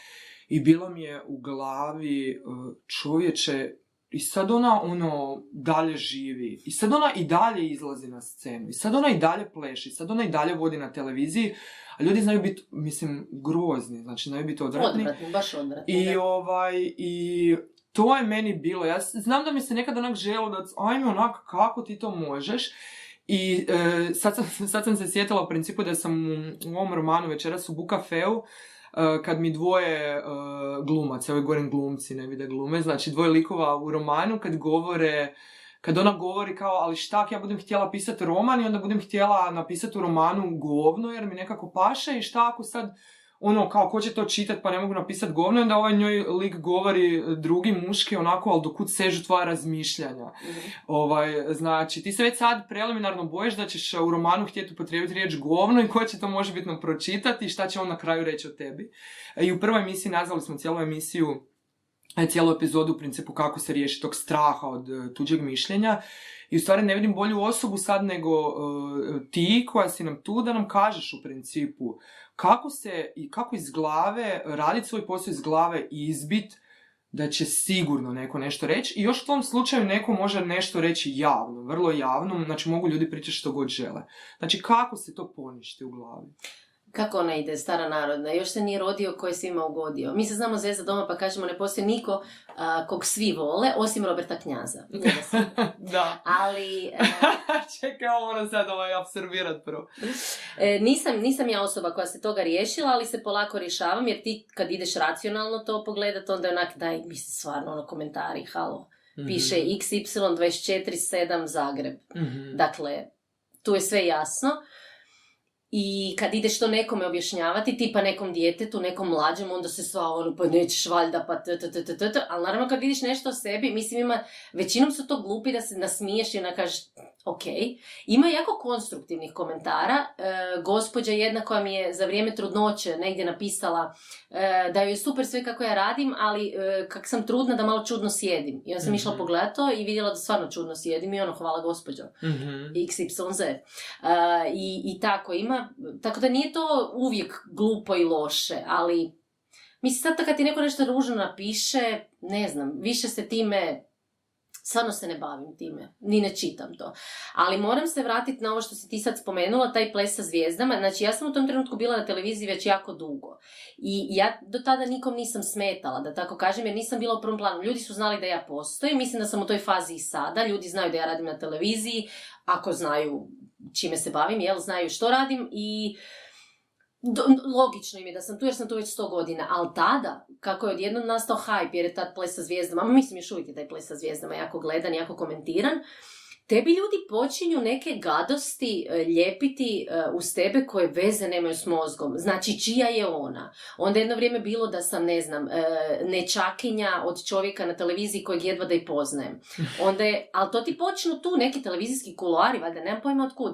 i bilo mi je u glavi, čovječe, i sad ona dalje živi, i sad ona i dalje izlazi na scenu, i sad ona i dalje pleši, i sad ona i dalje vodi na televiziji, a ljudi znaju biti, mislim, grozni, znači znaju biti odvratni. Odvratni, baš odvratni. I to je meni bilo, ja znam da mi se nekad onak želo da, ajme onak, kako ti to možeš, i sad sam se sjetila u principu da sam u ovom romanu večeras u Bukafeu, kad mi dvoje glumaca, govorim glumci, ne vide glume, znači dvoje likova u romanu kad ona govori kao, ali šta, ja budem htjela pisati roman i onda budem htjela napisati u romanu govno jer mi nekako paše i šta ako sad ono, kao, ko će to čitat, pa ne mogu napisat govno, onda ovaj njoj lik govori drugi muški, onako, ali dokud sežu tvoja razmišljanja. Znači, ti se već sad preliminarno bojiš da ćeš u romanu htjeti upotrijebiti riječ govno i ko će to možebitno pročitati i šta će on na kraju reći o tebi. I u prvoj emisiji nazvali smo cijelu emisiju, cijelu epizodu u principu kako se riješi tog straha od tuđeg mišljenja. I u stvari ne vidim bolju osobu sad nego ti koja si nam tu da nam kažeš u principu kako iz glave, raditi svoj posao iz glave i izbit da će sigurno neko nešto reći. I još u tom slučaju neko može nešto reći javno, vrlo javno, znači mogu ljudi pričati što god žele. Znači kako se to poništi u glavi? Kako ona ide, stara narodna? Još se nije rodio koji svima ugodio. Mi se znamo zezat doma pa kažemo ne postoji niko kog svi vole, osim Roberta Knjaza. Da. Ali... Čekaj, moram sad apsorbirat prvo. Nisam ja osoba koja se toga riješila, ali se polako rješavam, jer ti kad ideš racionalno to pogledat, onda je onak, daj, mislim, stvarno, ono, komentari, halo. Piše XY247 Zagreb. Dakle, tu je sve jasno. I kad ideš to nekome objašnjavati, tipa nekom djetetu, nekom mlađem, onda se sva ono, pa nećeš valjda, pa ali naravno kad vidiš nešto o sebi, mislim većinom su to glupi da se nasmiješ i ona kažeš, ok. Ima jako konstruktivnih komentara. Gospođa jedna koja mi je za vrijeme trudnoće negdje napisala da joj je super sve kako ja radim, ali kak sam trudna da malo čudno sjedim. I onda sam išla pogledati to i vidjela da stvarno čudno sjedim i ono, hvala gospođo. XYZ. I tako ima. Tako da nije to uvijek glupo i loše, ali mislim sad kad ti neko nešto ružno napiše, ne znam, više se time... Stvarno se ne bavim time, ni ne čitam to. Ali moram se vratiti na ovo što si ti sad spomenula, taj ples sa zvijezdama. Znači, ja sam u tom trenutku bila na televiziji već jako dugo. I ja do tada nikom nisam smetala, da tako kažem, jer nisam bila u prvom planu. Ljudi su znali da ja postojim, mislim da sam u toj fazi i sada. Ljudi znaju da ja radim na televiziji, ako znaju čime se bavim, znaju što radim i... Logično im je da sam tu jer sam tu već 100 godina, ali tada, kako je odjednom nastao hype jer je tad ples sa zvijezdama, mislim još uvijek je taj ples sa zvijezdama jako gledan, jako komentiran, tebi ljudi počinju neke gadosti ljepiti uz tebe koje veze nemaju s mozgom. Znači, čija je ona? Onda jedno vrijeme bilo da sam, ne znam, nečakinja od čovjeka na televiziji kojeg jedva da i poznajem. Onda je, ali to ti počnu tu neki televizijski kuloari, valjda, nemam pojma otkud.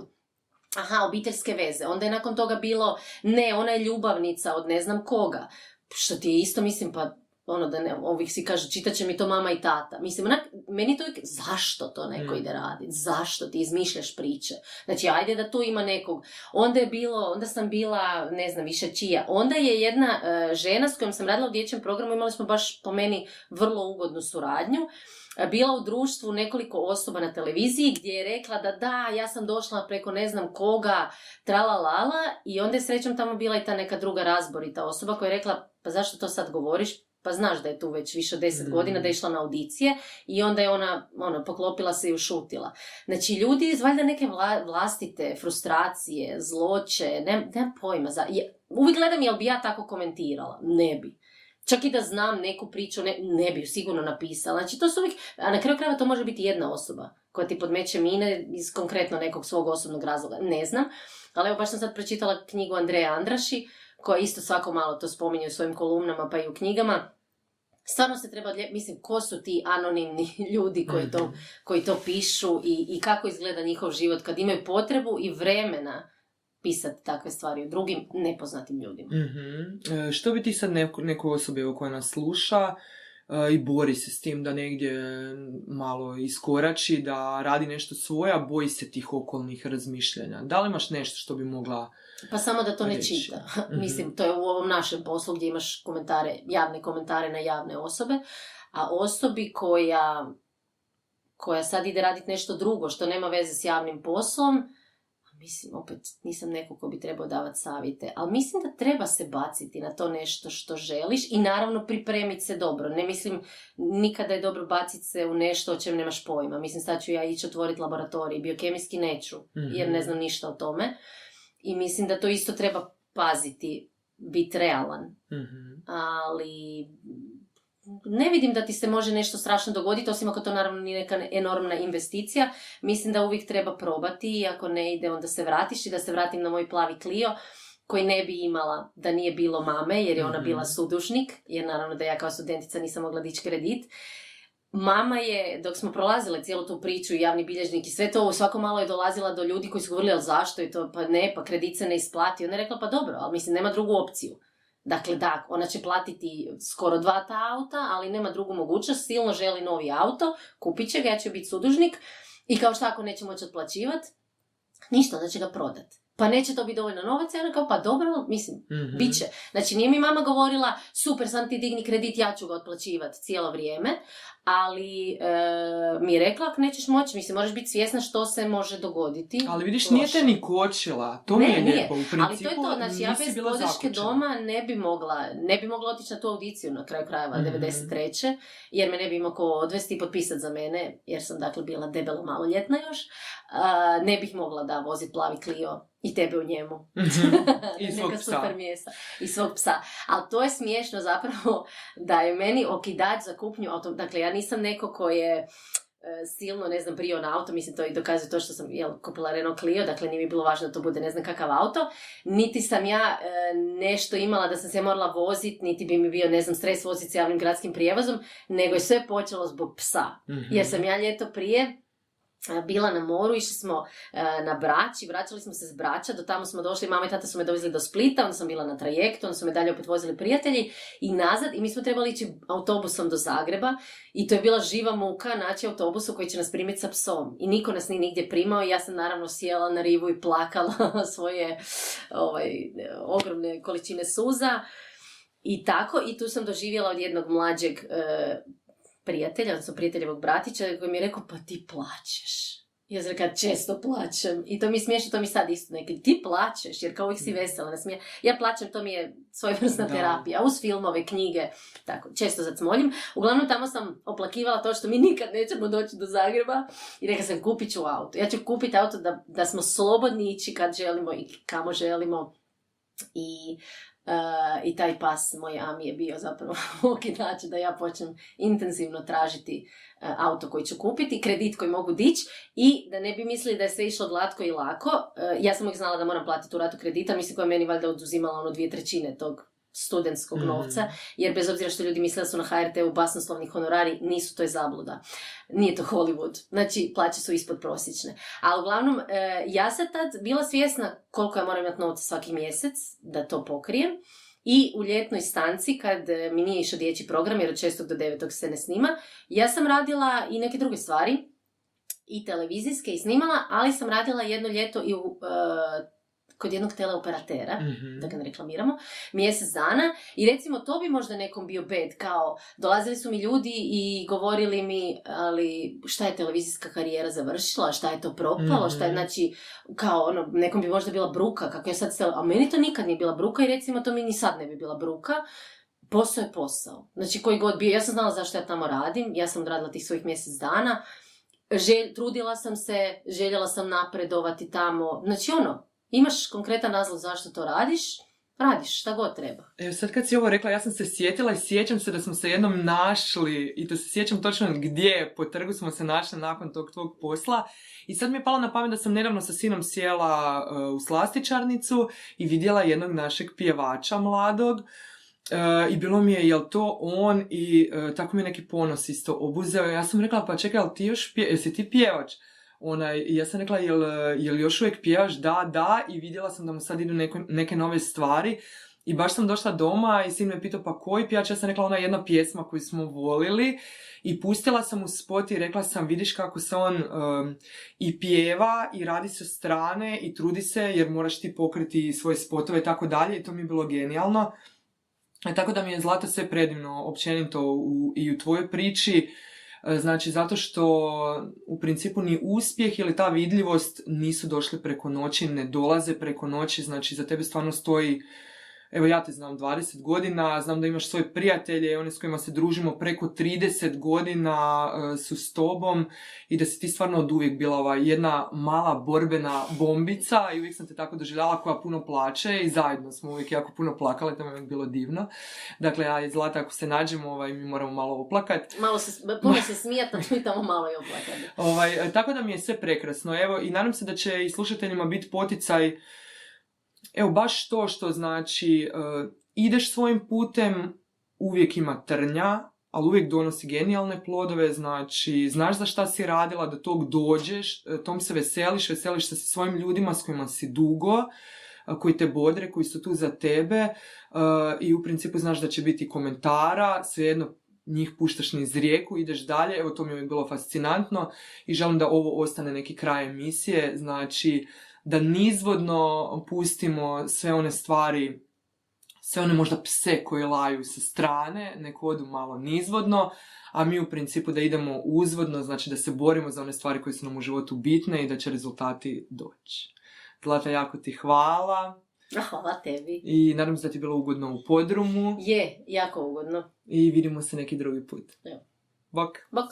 Aha, obiteljske veze. Onda je nakon toga bilo, ne, ona je ljubavnica od ne znam koga. Što ti je isto, mislim, pa ono da ne, ovih si kažu, čitat će mi to mama i tata. Mislim, meni to uvijek, zašto to neko ide raditi? Zašto ti izmišljaš priče? Znači, ajde da tu ima nekog. Onda sam bila, ne znam više čija. Onda je jedna žena s kojom sam radila u dječjem programu, imali smo baš po meni vrlo ugodnu suradnju, bila u društvu nekoliko osoba na televiziji gdje je rekla da, ja sam došla preko ne znam koga, tralalala, i onda je srećom tamo bila i ta neka druga razborita osoba koja je rekla, pa zašto to sad govoriš? Pa znaš da je tu već više od 10 godina, da je išla na audicije, i onda je ona poklopila se i ušutila. Znači, ljudi iz valjda neke vlastite frustracije, zloće, nemam pojma. Uvijek gledam jel bi ja tako komentirala. Ne bi. Čak i da znam neku priču, ne bi ju sigurno napisala. Znači, to su uvijek, a na kraju krajeva to može biti jedna osoba koja ti podmeće mine iz konkretno nekog svog osobnog razloga. Ne znam, ali evo baš sam sad pročitala knjigu Andreja Andraši, koja isto svako malo to spominje u svojim kolumnama pa i u knjigama. Stvarno se treba, mislim, ko su ti anonimni ljudi koji to pišu i kako izgleda njihov život kad imaju potrebu i vremena pisati takve stvari o drugim nepoznatim ljudima. Što bi ti sad neko osobe koja nas sluša i bori se s tim da negdje malo iskorači, da radi nešto svoje, a boji se tih okolnih razmišljanja? Da li imaš nešto što bi mogla Pa samo da to ne reći? čita. Mislim, to je u ovom našem poslu gdje imaš javne komentare na javne osobe, a osobi koja sad ide raditi nešto drugo što nema veze s javnim poslom, mislim, opet nisam neko ko bi trebao davati savjete, ali mislim da treba se baciti na to nešto što želiš i naravno pripremiti se dobro. Ne mislim nikada je dobro baciti se u nešto o čem nemaš pojma. Mislim, sad ću ja ići otvoriti laboratorij, biokemijski neću, jer ne znam ništa o tome. I mislim da to isto treba paziti, biti realan. Ali ne vidim da ti se može nešto strašno dogoditi, osim ako to naravno nije neka enormna investicija. Mislim da uvijek treba probati i ako ne ide, onda se vratiš. I da se vratim na moj plavi Clio, koji ne bi imala da nije bilo mame, jer je ona bila sudužnik, jer naravno da ja kao studentica nisam mogla dići kredit. Mama je, dok smo prolazile cijelu tu priču i javni bilježnik i sve to, svako malo je dolazila do ljudi koji su govorili, ali zašto je to, pa ne, pa kredit se ne isplati. Ona je rekla, pa dobro, ali mislim, nema drugu opciju. Dakle, da, ona će platiti skoro 2 ta auta, ali nema drugu mogućnost, silno želi novi auto, kupit će ga, ja ću biti sudužnik i kao šta ako neće moći otplaćivati, ništa, onda će ga prodati. Pa neće to biti dovoljno novaca, ja kao, pa dobro, mislim, bit će. Znači, nije mi mama govorila, super, sam ti digni kredit, ja ću ga otplaćivati cijelo vrijeme, ali mi je rekla, ako nećeš moći, mislim, moraš biti svjesna što se može dogoditi. Ali vidiš, nije te ni kočila, to mi je lijepo, u principu. Ali to je to, znači, ja bez podrške doma ne bi mogla otići na tu audiciju na kraju krajeva 93. jer me ne bi imao ko odvesti i potpisati za mene, jer sam dakle bila debelo maloljetna još. Ne bih mogla da vozit plavi Clio i tebe u njemu. I svog psa. Super mjesta. I svog psa. Ali to je smiješno zapravo da je meni okidač za kupnju auto. Dakle, ja nisam neko ko je silno, ne znam, prio na auto, mislim to i dokazuje to što sam kupila Renault Clio, dakle nije mi bilo važno da to bude ne znam kakav auto, niti sam ja nešto imala da sam se morala voziti, niti bi mi bio, ne znam, stres voziti s javnim gradskim prijevozom, nego je sve počelo zbog psa. Jer sam ja ljeto prije bila na moru, išli smo na Brač i vraćali smo se s Brača, do tamo smo došli, mama i tata su me dovezli do Splita, onda sam bila na trajektu, onda su me dalje opet vozili prijatelji i nazad i mi smo trebali ići autobusom do Zagreba i to je bila živa muka naći autobusu koji će nas primiti sa psom i niko nas nije nigdje primao i ja sam naravno sjela na rivu i plakala svoje ogromne količine suza i tako, i tu sam doživjela od jednog mlađeg prijatelja, odnosno prijateljevog bratića, koji mi je rekao, pa ti plačeš. Ja sam rekao, često plačem. I to mi je smiješno, to mi sad isto neki. Ti plačeš, jer kao uvijek si vesela. Ja plačem, to mi je svojevrsna terapija. Uz filmove, knjige, tako, često zacmoljim. Uglavnom, tamo sam oplakivala to što mi nikad nećemo doći do Zagreba. I rekla sam, kupit ću auto. Ja ću kupiti auto da smo slobodni ići kad želimo i kamo želimo. I taj pas, moj Ami, je bio zapravo okidač da ja počnem intenzivno tražiti auto koji ću kupiti, kredit koji mogu dići i da ne bi mislili da je sve išlo glatko i lako. Ja sam uvijek znala da moram platiti tu ratu kredita, mislim koja je meni valjda oduzimala 2/3 tog studentskog novca, jer bez obzira što ljudi misle da su na HRT-u basnoslovni honorari, nisu, to je zabluda. Nije to Hollywood. Znači, plaće su ispod prosječne. Ali uglavnom, ja sam tad bila svjesna koliko ja moram imati novca svaki mjesec da to pokrijem. I u ljetnoj stanci, kad mi nije išao dječji program, jer od 6. do 9. se ne snima, ja sam radila i neke druge stvari, i televizijske, i snimala, ali sam radila jedno ljeto i kod jednog teleoperatera, da ga ne reklamiramo, mjesec dana. I recimo to bi možda nekom bio bed, kao dolazili su mi ljudi i govorili mi, ali šta je televizijska karijera završila, šta je to propalo, šta je, znači, kao nekom bi možda bila bruka, kako je sad a meni to nikad nije bila bruka i recimo to mi ni sad ne bi bila bruka. Posao je posao. Znači koji god bio, ja sam znala zašto ja tamo radim, ja sam odradila tih svojih mjesec dana, trudila sam se, željela sam napredovati tamo, znači imaš konkretan razlog zašto to radiš šta god treba. Evo sad kad si ovo rekla, ja sam se sjetila i sjećam se da smo se jednom našli i to se sjećam točno gdje, po trgu smo se našli nakon tog tvog posla i sad mi je palo na pamet da sam nedavno sa sinom sjela u slastičarnicu i vidjela jednog našeg pjevača mladog i bilo mi je, jel to on, i tako mi je neki ponos isto obuzeo. Ja sam rekla, pa čekaj, jesi ti pjevač? Ja sam rekla, jel još uvijek pjevaš? Da, i vidjela sam da mu sad idu neke nove stvari i baš sam došla doma i sin me pitao, pa koji pjevač? Ja sam rekla, ona jedna pjesma koju smo volili i pustila sam mu spot i rekla sam, vidiš kako se on i pjeva i radi sa strane i trudi se jer moraš ti pokriti svoje spotove i tako dalje, i to mi je bilo genijalno. Tako da mi je, Zlata, sve predivno općenito i u tvojoj priči. Znači, zato što u principu ni uspjeh ili ta vidljivost nisu došli preko noći, ne dolaze preko noći, znači za tebe stvarno stoji, evo ja te znam 20 godina, znam da imaš svoje prijatelje, one s kojima se družimo preko 30 godina su s tobom i da si ti stvarno od uvijek bila ova jedna mala borbena bombica i uvijek sam te tako doživljala koja puno plače i zajedno smo uvijek jako puno plakale, to mi je uvijek bilo divno. Dakle, ja i Zlata, ako se nađemo, mi moramo malo oplakati. Puno se smijati, mi tamo malo i oplakati. Tako da mi je sve prekrasno, evo, i nadam se da će i slušateljima biti poticaj evo, baš to što znači, ideš svojim putem, uvijek ima trnja, ali uvijek donosi genijalne plodove, znači, znaš za šta si radila, do tog dođeš, tom se veseliš se sa svojim ljudima s kojima si dugo, koji te bodre, koji su tu za tebe, i u principu znaš da će biti komentara, svejedno njih puštaš niz rijeku, ideš dalje, evo to mi je bilo fascinantno i želim da ovo ostane neki kraj emisije, znači da nizvodno pustimo sve one stvari, sve one možda pse koje laju sa strane, nek odu malo nizvodno, a mi u principu da idemo uzvodno, znači da se borimo za one stvari koje su nam u životu bitne i da će rezultati doći. Zlata, jako ti hvala. Hvala tebi. I nadam se da ti je bilo ugodno u podrumu. Je, jako ugodno. I vidimo se neki drugi put. Evo. Bok. Bok.